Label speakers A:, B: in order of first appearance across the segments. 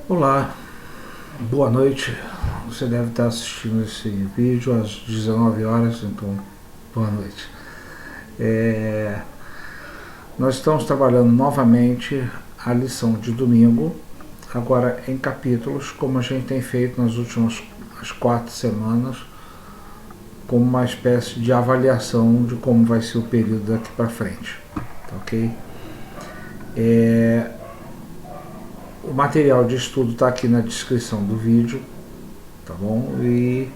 A: Olá, boa noite. Você deve estar assistindo esse vídeo às 19 horas, então boa noite. Nós estamos trabalhando novamente a lição de domingo, agora em capítulos, como a gente tem feito nas últimas 4 semanas, como uma espécie de avaliação de como vai ser o período daqui para frente, tá ok? O material de estudo está aqui na descrição do vídeo, tá bom? E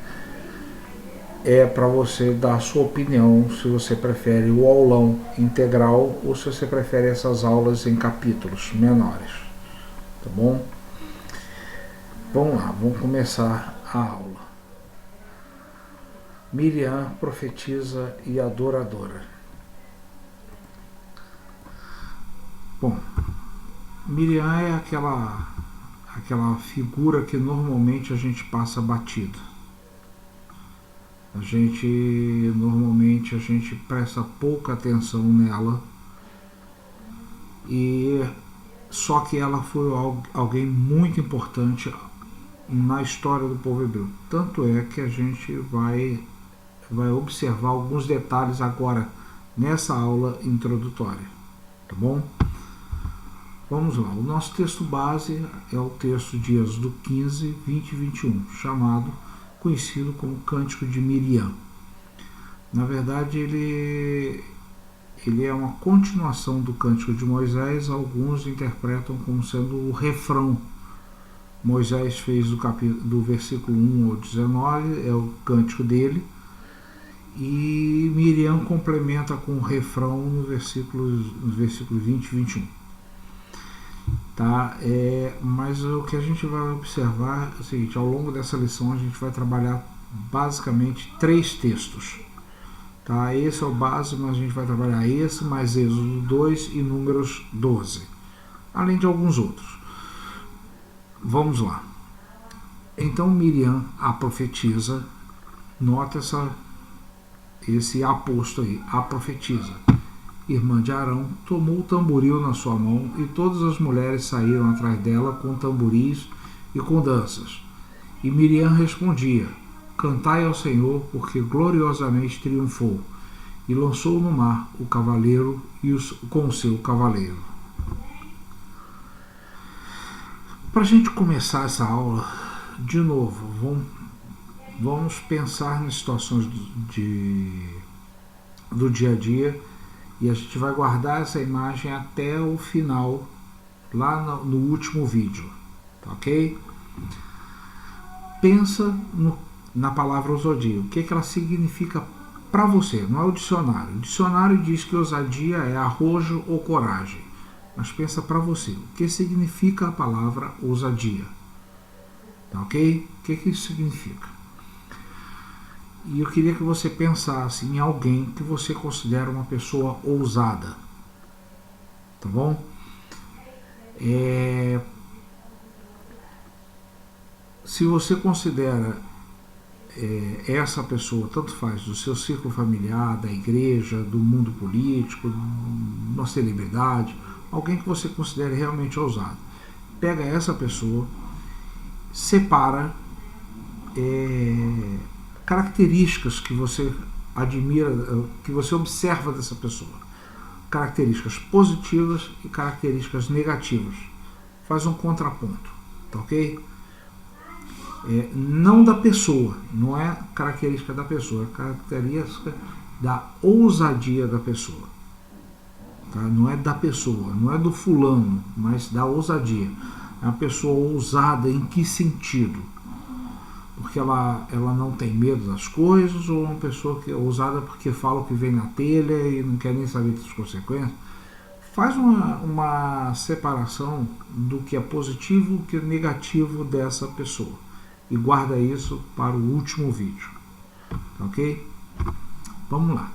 A: é para você dar a sua opinião se você prefere o aulão integral ou se você prefere essas aulas em capítulos menores, tá bom? Vamos lá, vamos começar a aula. Miriam, profetisa e adoradora. Bom, Miriam é aquela figura que normalmente a gente passa batido. Normalmente a gente presta pouca atenção nela, e só que ela foi alguém muito importante na história do povo hebreu. Tanto é que a gente vai observar alguns detalhes agora nessa aula introdutória, tá bom? Vamos lá, o nosso texto base é o texto de Êxodo 15, 20 e 21, conhecido como Cântico de Miriam. Na verdade, ele é uma continuação do Cântico de Moisés. Alguns interpretam como sendo o refrão. Moisés fez do versículo 1 ao 19, é o cântico dele, e Miriam complementa com o refrão no versículo 20 e 21. Tá? Mas o que a gente vai observar é o seguinte: ao longo dessa lição a gente vai trabalhar basicamente 3 textos. Tá? Esse é o base, mas a gente vai trabalhar esse, mais Êxodo 2 e Números 12, além de alguns outros. Vamos lá. Então Miriam, a profetisa, nota esse aposto aí, a profetisa, irmã de Arão, tomou o tamboril na sua mão, e todas as mulheres saíram atrás dela com tamboris e com danças. E Miriam respondia: cantai ao Senhor, porque gloriosamente triunfou, e lançou no mar o cavaleiro com o seu cavaleiro. Para a gente começar essa aula, de novo, vamos pensar nas situações do dia a dia, e a gente vai guardar essa imagem até o final, lá no último vídeo, tá ok? Pensa na palavra ousadia, o que ela significa para você. Não é o dicionário. O dicionário diz que ousadia é arrojo ou coragem, mas pensa para você, o que significa a palavra ousadia, tá ok? O que isso significa? E eu queria que você pensasse em alguém que você considera uma pessoa ousada, tá bom? Se você considera essa pessoa, tanto faz, do seu círculo familiar, da igreja, do mundo político, uma celebridade, alguém que você considere realmente ousado, pega essa pessoa, separa características que você admira, que você observa dessa pessoa, características positivas e características negativas. Faz um contraponto, tá ok? Não da pessoa, não é característica da pessoa, é característica da ousadia da pessoa. Tá? Não é da pessoa, não é do fulano, mas da ousadia. É uma pessoa ousada em que sentido? Porque ela não tem medo das coisas, ou uma pessoa que é ousada porque fala o que vem na telha e não quer nem saber das consequências? Faz uma separação do que é positivo e do que é negativo dessa pessoa, e guarda isso para o último vídeo, ok? Vamos lá.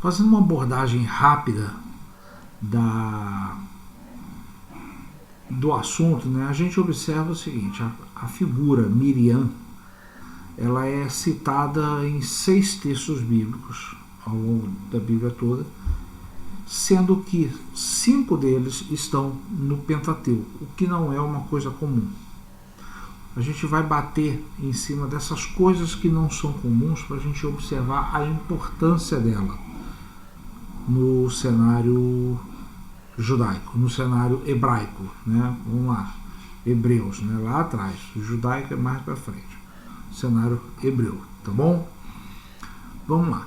A: Fazendo uma abordagem rápida do assunto, né, a gente observa o seguinte: a figura Miriam, ela é citada em 6 textos bíblicos ao longo da Bíblia toda, sendo que 5 deles estão no Pentateuco, o que não é uma coisa comum. A gente vai bater em cima dessas coisas que não são comuns para a gente observar a importância dela no cenário judaico, no cenário hebraico, né? Vamos lá, hebreus, né? Lá atrás, o judaico é mais para frente, o cenário hebreu, tá bom? Vamos lá.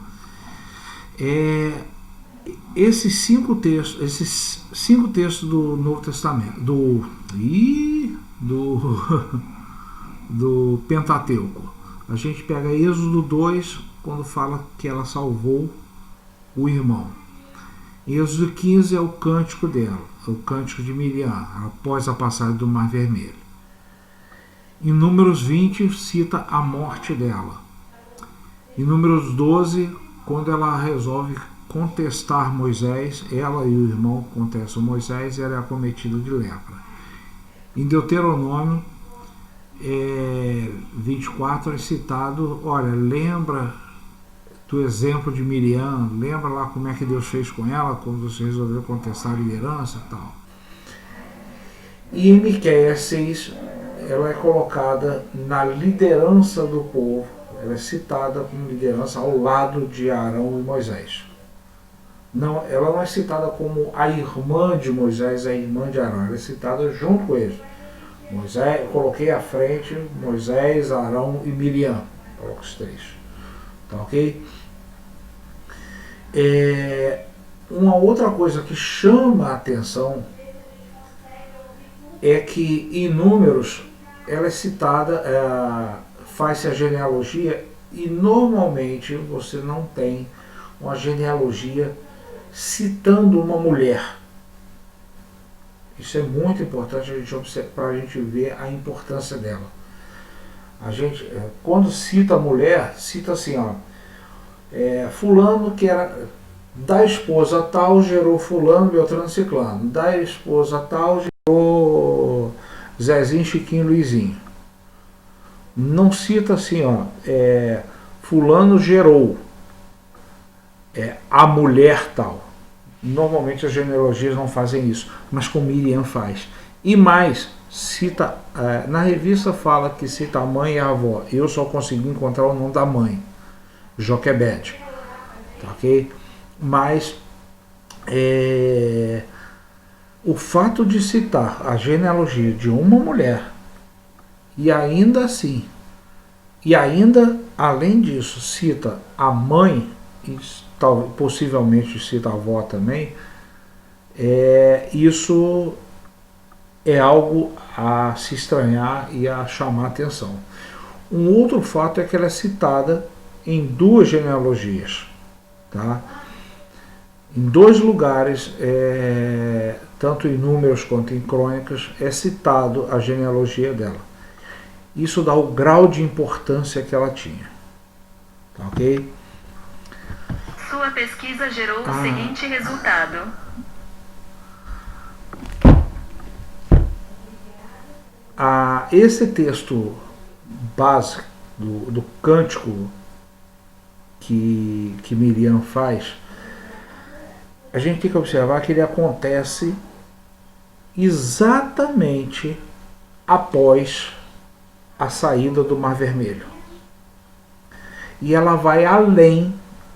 A: Esses cinco textos do Novo Testamento, do Pentateuco. A gente pega Êxodo 2, quando fala que ela salvou o irmão. Êxodo 15 é o cântico dela, o cântico de Miriam, após a passagem do Mar Vermelho. Em Números 20, cita a morte dela. Em Números 12, quando ela resolve contestar Moisés, ela e o irmão contestam Moisés e ela é acometida de lepra. Em Deuteronômio 24 é citado, olha, lembra do exemplo de Miriam, lembra lá como é que Deus fez com ela quando você resolveu contestar a liderança e tal. E em Miqueias 6, ela é colocada na liderança do povo, ela é citada como liderança ao lado de Arão e Moisés. Não, ela não é citada como a irmã de Moisés, a irmã de Arão, ela é citada junto com eles. Moisés, eu coloquei à frente Moisés, Arão e Miriam, coloco os 3. Tá ok? Uma outra coisa que chama a atenção é que em Números ela é citada, faz-se a genealogia e normalmente você não tem uma genealogia citando uma mulher. Isso é muito importante para a gente ver a importância dela. A gente, quando cita a mulher, cita assim, ó, fulano que era da esposa tal gerou fulano, Beltrano, Ciclano, da esposa tal gerou Zezinho, Chiquinho, Luizinho. Não cita assim, ó, fulano gerou a mulher tal. Normalmente as genealogias não fazem isso, mas com Miriam faz. E mais, cita, na revista fala que cita a mãe e a avó. Eu só consegui encontrar o nome da mãe, Joquebede. Tá, ok? Mas o fato de citar a genealogia de uma mulher e ainda assim, além disso, cita a mãe e possivelmente cita a avó também, isso é algo a se estranhar e a chamar a atenção. Um outro fato é que ela é citada em 2 genealogias, tá? Em 2 lugares, tanto em Números quanto em Crônicas, é citado a genealogia dela. Isso dá o grau de importância que ela tinha, tá, ok?
B: Sua pesquisa gerou o seguinte resultado.
A: Esse texto básico do cântico que Miriam faz, a gente tem que observar que ele acontece exatamente após a saída do Mar Vermelho. E ela vai além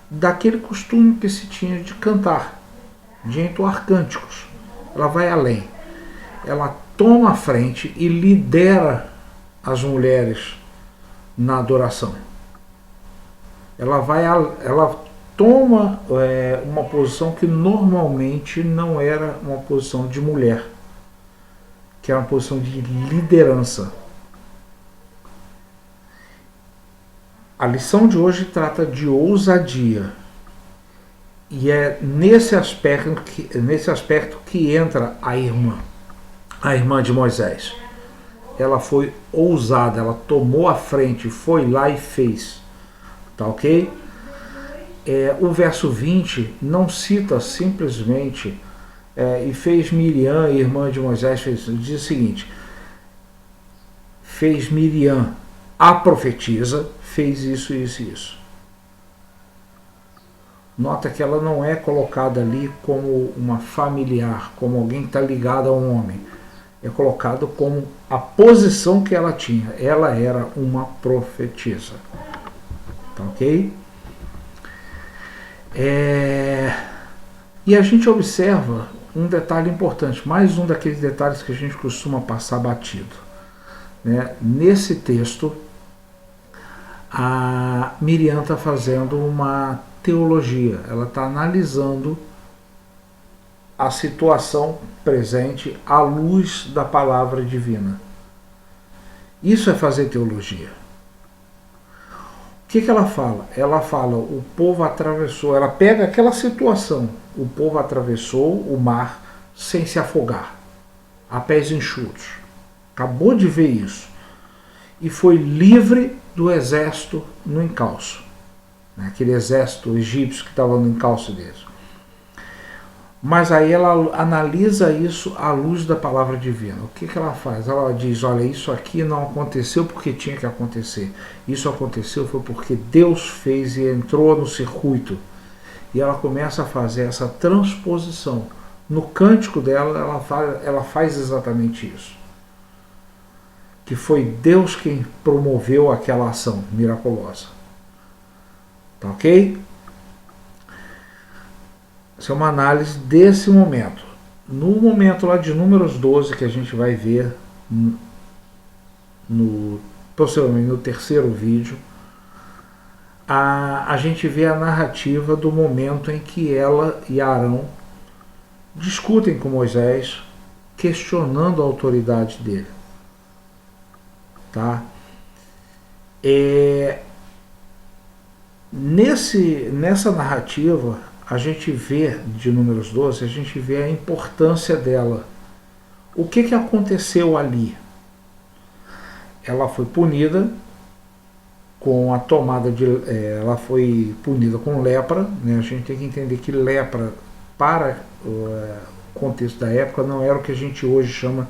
A: daquele costume que se tinha de cantar, de entoar cânticos. Ela vai além. Ela toma a frente e lidera as mulheres na adoração. Ela toma uma posição que normalmente não era uma posição de mulher, que era uma posição de liderança. A lição de hoje trata de ousadia. E é nesse aspecto que entra a irmã de Moisés. Ela foi ousada, ela tomou a frente, foi lá e fez. Tá ok? O verso 20 não cita simplesmente e fez Miriam, irmã de Moisés, diz o seguinte: fez Miriam, a profetisa, fez isso, isso e isso. Nota que ela não é colocada ali como uma familiar, como alguém que está ligado a um homem. É colocado como a posição que ela tinha. Ela era uma profetisa. Tá ok? E a gente observa um detalhe importante, mais um daqueles detalhes que a gente costuma passar batido. Né? Nesse texto, a Miriam está fazendo uma teologia, ela está analisando a situação presente à luz da palavra divina. Isso é fazer teologia. O que ela fala? Ela fala, o povo atravessou, ela pega aquela situação, o povo atravessou o mar sem se afogar, a pés enxutos. Acabou de ver isso. E foi livre do exército no encalço. Aquele exército egípcio que estava no encalço deles. Mas aí ela analisa isso à luz da palavra divina. O que ela faz? Ela diz, olha, isso aqui não aconteceu porque tinha que acontecer. Isso aconteceu foi porque Deus fez e entrou no circuito. E ela começa a fazer essa transposição. No cântico dela, ela faz exatamente isso. Que foi Deus quem promoveu aquela ação miraculosa. Tá ok? Essa é uma análise desse momento. No momento lá de Números 12, que a gente vai ver possivelmente no terceiro vídeo, a gente vê a narrativa do momento em que ela e Arão discutem com Moisés, questionando a autoridade dele. Tá? Nessa narrativa, a gente vê, de Números 12, a gente vê a importância dela. O que aconteceu ali? Ela foi punida com a tomada de... ela foi punida com lepra. Né? A gente tem que entender que lepra, para o contexto da época, não era o que a gente hoje chama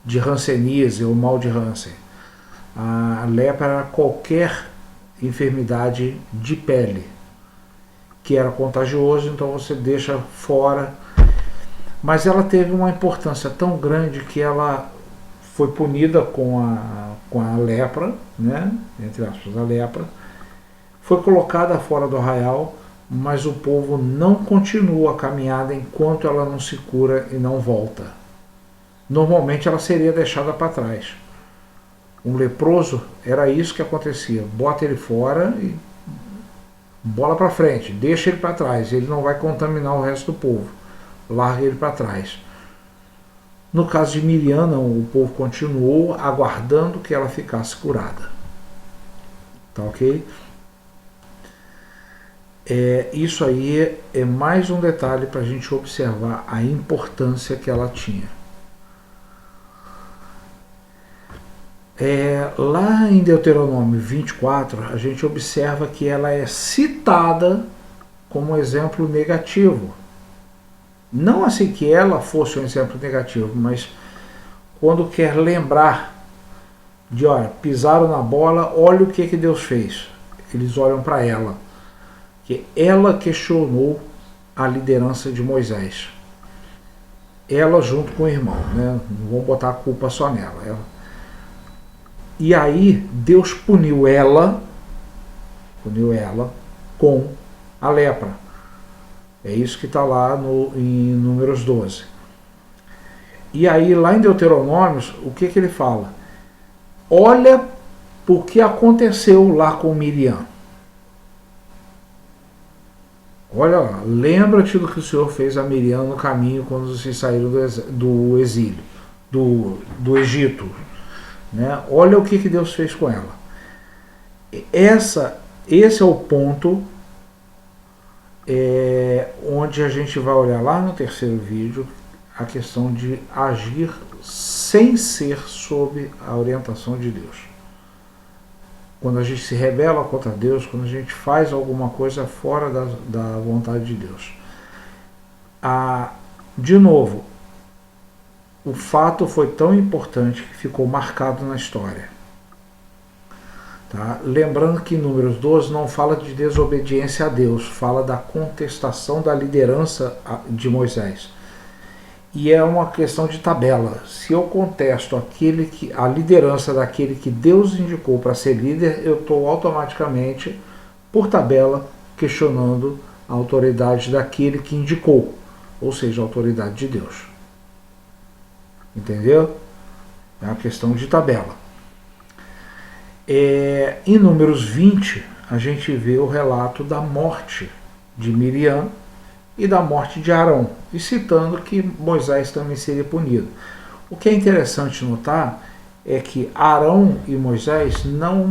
A: de hanseníase ou mal de Hansen. A lepra era qualquer enfermidade de pele que era contagioso, então você deixa fora. Mas ela teve uma importância tão grande que ela foi punida com a lepra, né? Entre aspas, a lepra, foi colocada fora do arraial, mas o povo não continua a caminhada enquanto ela não se cura e não volta. Normalmente ela seria deixada para trás. Um leproso, era isso que acontecia, bota ele fora e bola para frente, deixa ele para trás, ele não vai contaminar o resto do povo, larga ele para trás. No caso de Miriam, não, o povo continuou aguardando que ela ficasse curada. Tá ok? Isso aí é mais um detalhe para a gente observar a importância que ela tinha. Lá em Deuteronômio 24, a gente observa que ela é citada como exemplo negativo. Não assim que ela fosse um exemplo negativo, mas quando quer lembrar de, olha, pisaram na bola, olha o que Deus fez. Eles olham para ela, que ela questionou a liderança de Moisés. Ela junto com o irmão, né? Não vamos botar a culpa só nela. E aí Deus puniu ela com a lepra. É isso que está lá em Números 12. E aí lá em Deuteronômios, o que ele fala? Olha o que aconteceu lá com Miriam. Olha lá, lembra-te do que o Senhor fez a Miriam no caminho quando vocês saíram do exílio, do Egito. Né? Olha o que Deus fez com ela. Esse é o ponto onde a gente vai olhar lá no terceiro vídeo a questão de agir sem ser sob a orientação de Deus. Quando a gente se rebela contra Deus, quando a gente faz alguma coisa fora da vontade de Deus. De novo, o fato foi tão importante que ficou marcado na história. Tá? Lembrando que em Números 12 não fala de desobediência a Deus, fala da contestação da liderança de Moisés. E é uma questão de tabela. Se eu contesto a liderança daquele que Deus indicou para ser líder, eu estou automaticamente, por tabela, questionando a autoridade daquele que indicou, ou seja, a autoridade de Deus. Entendeu? É uma questão de tabela. Em Números 20, a gente vê o relato da morte de Miriam e da morte de Arão, e citando que Moisés também seria punido. O que é interessante notar é que Arão e Moisés não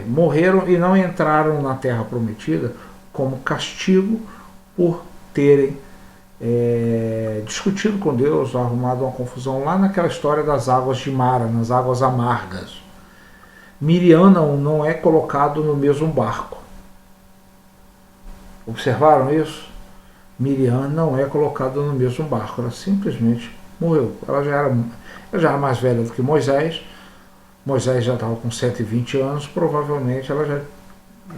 A: morreram e não entraram na Terra Prometida como castigo por terem discutido com Deus, arrumado uma confusão lá naquela história das águas de Mara, nas águas amargas. Miriam não é colocado no mesmo barco. Observaram isso? Miriam não é colocada no mesmo barco, ela simplesmente morreu. Ela já era mais velha do que Moisés. Moisés já estava com 120 anos, provavelmente ela já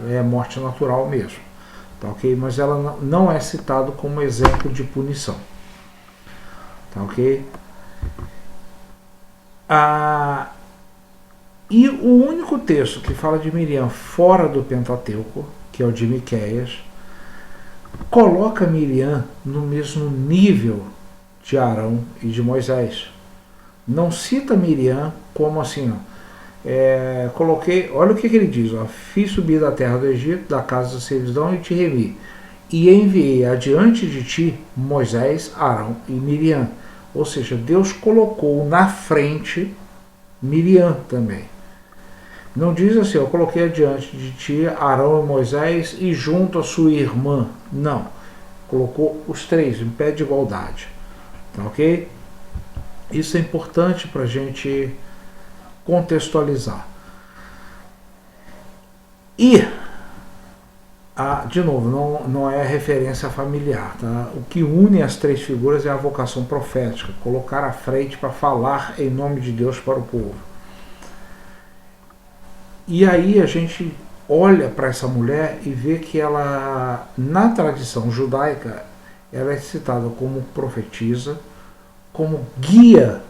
A: é morte natural mesmo. Tá, ok? Mas ela não é citada como exemplo de punição. Tá, ok? E o único texto que fala de Miriam fora do Pentateuco, que é o de Miqueias, coloca Miriam no mesmo nível de Arão e de Moisés. Não cita Miriam como assim, coloquei, olha o que ele diz, fiz subir da terra do Egito, da casa da servidão, e te remi, e enviei adiante de ti Moisés, Arão e Miriam. Ou seja, Deus colocou na frente Miriam também. Não diz assim, eu coloquei adiante de ti Arão e Moisés e junto a sua irmã. Não. Colocou os três em pé de igualdade. Tá, ok? Isso é importante para a gente contextualizar. E, de novo, não é referência familiar. Tá? O que une as três figuras é a vocação profética. Colocar à frente para falar em nome de Deus para o povo. E aí a gente olha para essa mulher e vê que ela, na tradição judaica, ela é citada como profetisa, como guia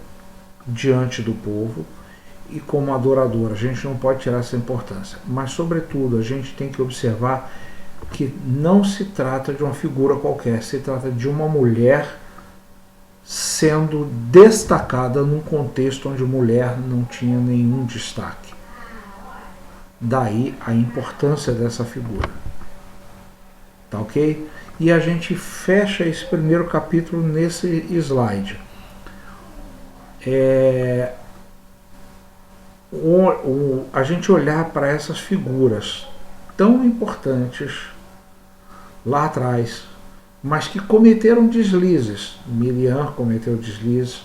A: diante do povo e como adoradora. A gente não pode tirar essa importância. Mas, sobretudo, a gente tem que observar que não se trata de uma figura qualquer, se trata de uma mulher sendo destacada num contexto onde mulher não tinha nenhum destaque. Daí a importância dessa figura. Tá, ok? E a gente fecha esse primeiro capítulo nesse slide. A gente olhar para essas figuras tão importantes lá atrás, mas que cometeram deslizes. Miriam cometeu deslizes,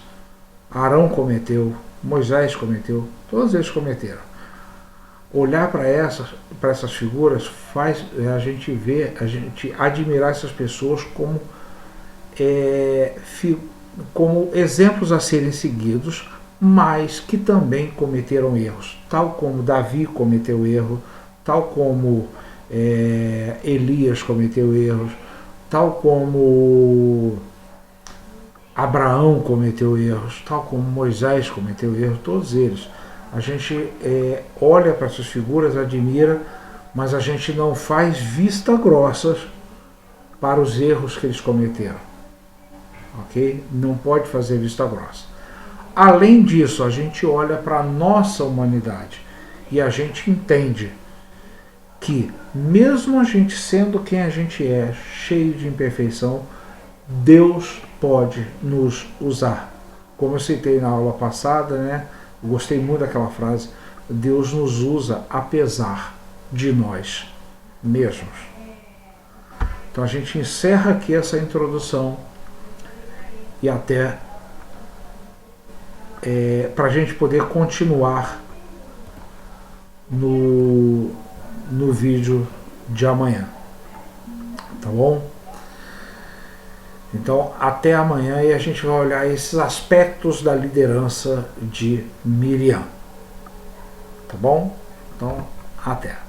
A: Arão cometeu, Moisés cometeu, todos eles cometeram. Olhar para essas figuras faz a gente admirar essas pessoas como exemplos a serem seguidos, mas que também cometeram erros, tal como Davi cometeu erro, tal como Elias cometeu erros, tal como Abraão cometeu erros, tal como Moisés cometeu erros, todos eles. A gente olha para essas figuras, admira, mas a gente não faz vista grossas para os erros que eles cometeram. Ok? Não pode fazer vista grossa. Além disso, a gente olha para a nossa humanidade e a gente entende que, mesmo a gente sendo quem a gente é, cheio de imperfeição, Deus pode nos usar. Como eu citei na aula passada, né? Eu gostei muito daquela frase, Deus nos usa apesar de nós mesmos. Então a gente encerra aqui essa introdução e até para a gente poder continuar no vídeo de amanhã. Tá bom? Então, até amanhã e a gente vai olhar esses aspectos da liderança de Miriam. Tá bom? Então, Até!